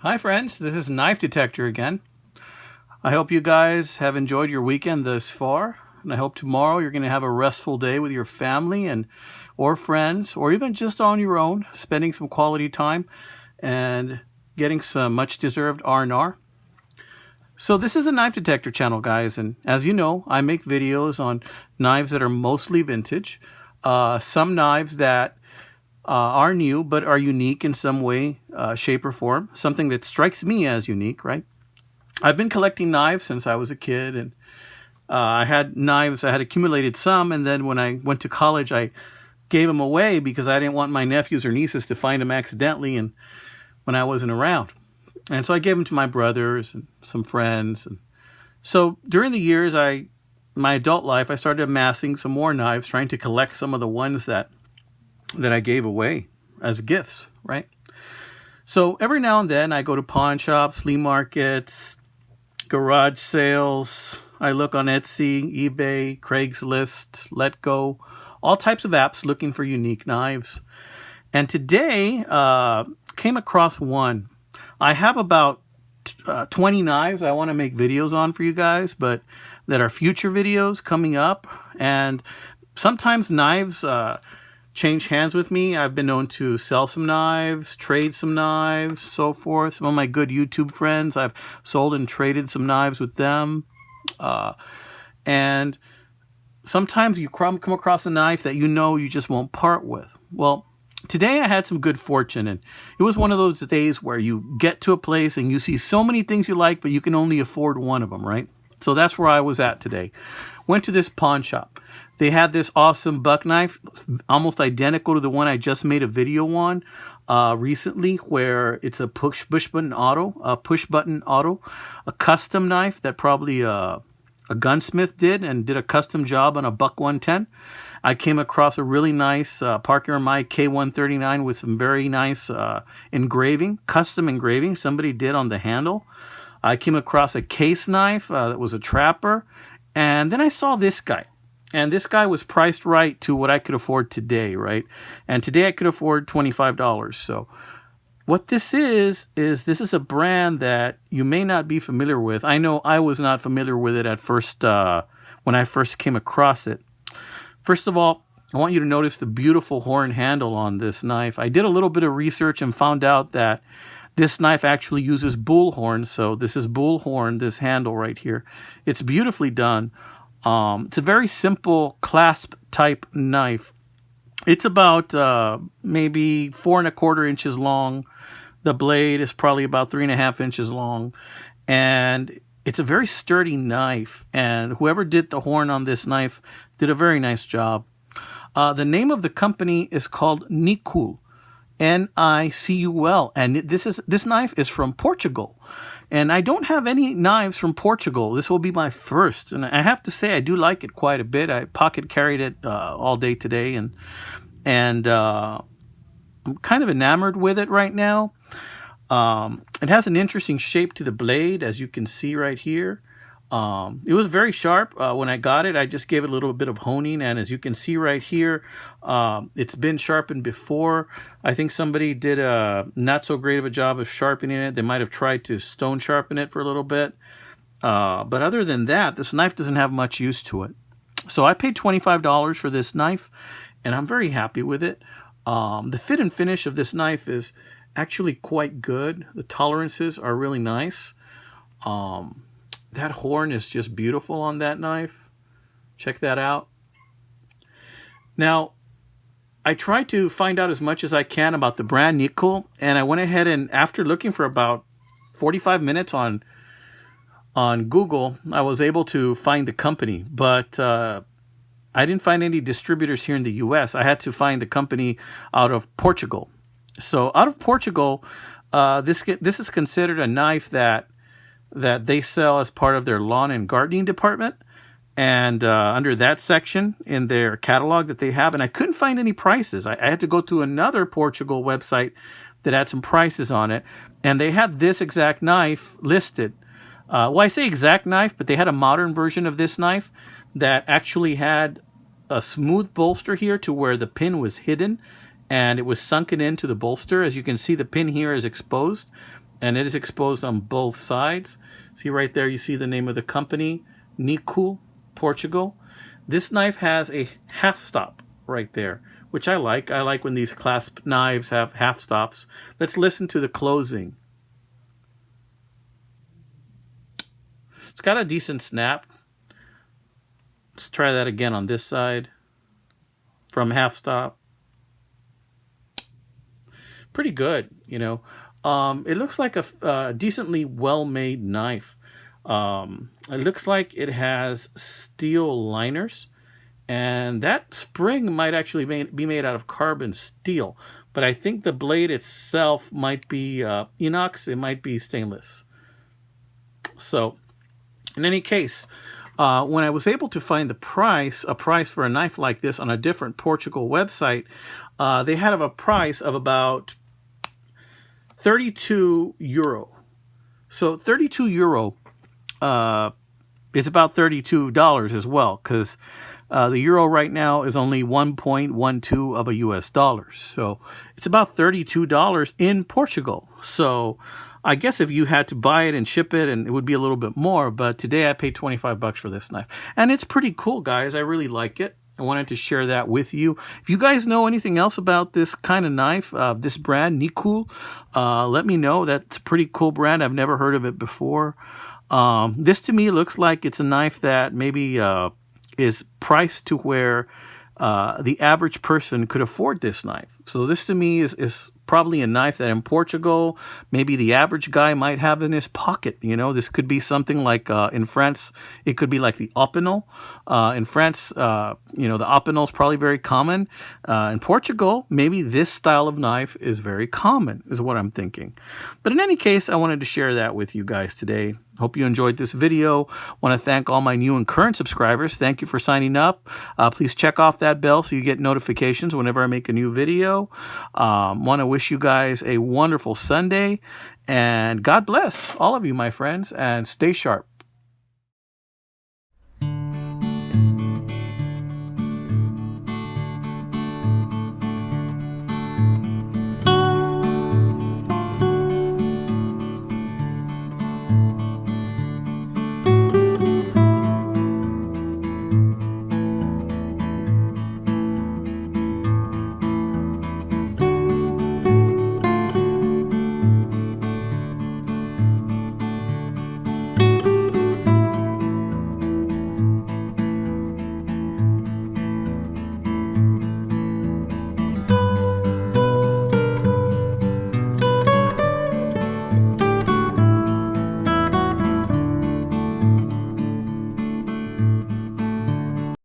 Hi friends, this is Knife Detector again. I hope you guys have enjoyed your weekend thus far, and I hope tomorrow you're going to have a restful day with your family and or friends, or even just on your own, spending some quality time and getting some much-deserved R&R. So this is the Knife Detector channel, guys, and as you know, I make videos on knives that are mostly vintage, some knives that are new but are unique in some way, shape, or form, something that strikes me as unique, right? I've been collecting knives since I was a kid, and I had knives, I had accumulated some, and then when I went to college, I gave them away because I didn't want my nephews or nieces to find them accidentally and when I wasn't around. And so I gave them to my brothers and some friends. And so during the years, my adult life, I started amassing some more knives, trying to collect some of the ones that I gave away as gifts, right? So every now and then I go to pawn shops, flea markets, garage sales. I look on Etsy, eBay, Craigslist, Letgo, all types of apps looking for unique knives. And today came across one. I have about 20 knives I want to make videos on for you guys, but that are future videos coming up. And sometimes knives change hands with me. I've been known to sell some knives, trade some knives, so forth. Some of my good YouTube friends, I've sold and traded some knives with them. And sometimes you come across a knife that you know you just won't part with. Well, today I had some good fortune, and it was one of those days where you get to a place and you see so many things you like, but you can only afford one of them, right? So that's where I was at today. Went to this pawn shop. They had this awesome buck knife, almost identical to the one I just made a video on recently, where it's a push button auto, a custom knife that probably a gunsmith did a custom job on a buck 110. I came across a really nice Parker & Mike K139 with some very nice custom engraving somebody did on the handle. I came across a case knife that was a trapper. And then I saw this guy. And this guy was priced right to what I could afford today, right? And today I could afford $25. So what this is a brand that you may not be familiar with. I know I was not familiar with it at first when I first came across it. First of all, I want you to notice the beautiful horn handle on this knife. I did a little bit of research and found out that this knife actually uses bull horn. So this is bull horn, this handle right here. It's beautifully done. It's a very simple clasp type knife. It's about maybe 4¼ inches long. The blade is probably about 3½ inches long. And it's a very sturdy knife. And whoever did the horn on this knife did a very nice job. The name of the company is called NICUL. NICUL, and this knife is from Portugal, and I don't have any knives from Portugal. This will be my first, and I have to say I do like it quite a bit. I pocket carried it all day today, and I'm kind of enamored with it right now. It has an interesting shape to the blade, as you can see right here. It was very sharp when I got it. I just gave it a little bit of honing, and as you can see right here, it's been sharpened before. I think somebody did a not so great of a job of sharpening it. They might have tried to stone sharpen it for a little bit. But other than that, this knife doesn't have much use to it. So I paid $25 for this knife, and I'm very happy with it. The fit and finish of this knife is actually quite good. The tolerances are really nice. That horn is just beautiful on that knife. Check that out. Now, I tried to find out as much as I can about the brand NICUL, and I went ahead and after looking for about 45 minutes on Google, I was able to find the company, but I didn't find any distributors here in the US. I had to find the company out of Portugal. So out of Portugal, this is considered a knife that they sell as part of their lawn and gardening department, and under that section in their catalog that they have, and I couldn't find any prices. I had to go to another Portugal website that had some prices on it, and they had this exact knife listed. Well, I say exact knife, but they had a modern version of this knife that actually had a smooth bolster here to where the pin was hidden, and it was sunken into the bolster. As you can see, the pin here is exposed. and it is exposed on both sides. See right there, you see the name of the company, NICUL, Portugal. This knife has a half stop right there, which I like. I like when these clasp knives have half stops. Let's listen to the closing. It's got a decent snap. Let's try that again on this side from half stop. Pretty good, you know. It looks like a decently well-made knife. It looks like it has steel liners, and that spring might actually be made out of carbon steel, but I think the blade itself might be inox. It might be stainless. So in any case, when I was able to find a price for a knife like this on a different Portugal website, they had a price of about 32 euro. So 32 euro is about $32 as well, because the euro right now is only 1.12 of a US dollar. So it's about $32 in Portugal. So I guess if you had to buy it and ship it, and it would be a little bit more, but today I paid 25 bucks for this knife. And it's pretty cool, guys. I really like it. I wanted to share that with you. If you guys know anything else about this kind of knife, this brand, NICUL, let me know. That's a pretty cool brand. I've never heard of it before. This to me looks like it's a knife that maybe is priced to where the average person could afford this knife. So this to me is probably a knife that in Portugal, maybe the average guy might have in his pocket. You know, this could be something like in France, it could be like the opinel. In France, you know, the opinel is probably very common. In Portugal, maybe this style of knife is very common, is what I'm thinking. But in any case, I wanted to share that with you guys today. Hope you enjoyed this video. Want to thank all my new and current subscribers. Thank you for signing up. Please check off that bell so you get notifications whenever I make a new video. Want to wish you guys a wonderful Sunday, and God bless all of you, my friends, and stay sharp.